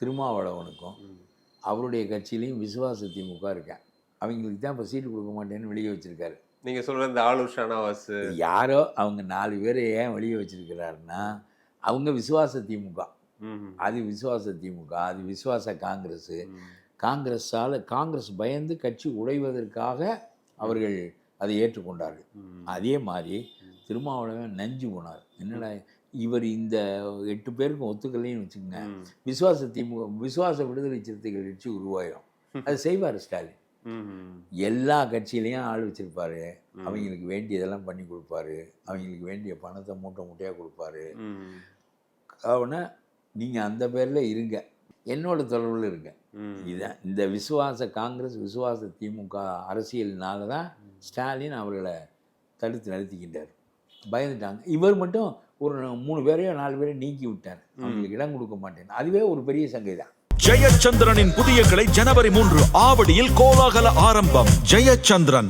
திருமாவளவனுக்கும் அவருடைய கட்சியிலையும் விசுவாச திமுக இருக்கேன். அவங்களுக்கு தான் இப்போ சீட்டு கொடுக்க மாட்டேன்னு வெளியே வச்சிருக்காரு. நீங்கள் சொல்கிற இந்த ஆளுஷ் ஷானவாஸ் யாரோ அவங்க 4 பேரை ஏன் வெளியே வச்சிருக்கிறாருன்னா, அவங்க விசுவாச திமுக, அது விசுவாச திமுக, அது விசுவாச காங்கிரஸ். காங்கிரஸ் பயந்து கட்சி உடைவதற்காக அவர்கள் அதை ஏற்றுக்கொண்டார்கள். அதே மாதிரி திருமாவளவன் நஞ்சு போனார். என்னடா இவர் இந்த 8 பேருக்கும் ஒத்துக்கலைன்னு வச்சுக்கோங்க, விசுவாச விடுதலை சிறுத்தைகள் கட்சி உருவாயிடும். அது செய்வார் ஸ்டாலின். எல்லா கட்சியிலையும் ஆள் வச்சிருப்பாரு. அவங்களுக்கு வேண்டியதெல்லாம் பண்ணி கொடுப்பாரு. அவங்களுக்கு வேண்டிய பணத்தை மூட்டையாக கொடுப்பாரு. அவனை நீங்கள் அந்த பேரில் இருங்க, என்னோட தொடர்பில் இருங்க. இதுதான் இந்த விசுவாச காங்கிரஸ் விசுவாச திமுக அரசியல்னால தான் ஸ்டாலின் அவர்களை தடுத்து நிறுத்திக்கிட்டார். பயந்துட்டாங்க. இவர் மட்டும் ஒரு 3 பேரையோ 4 பேரையோ நீக்கி விட்டார். அவங்களுக்கு இடம் கொடுக்க மாட்டேன். அதுவே ஒரு பெரிய சங்கை தான். ஜெயச்சந்திரனின் புதிய கிளை ஜனவரி 3 ஆவடியில் கோலாகல ஆரம்பம். ஜெயச்சந்திரன்.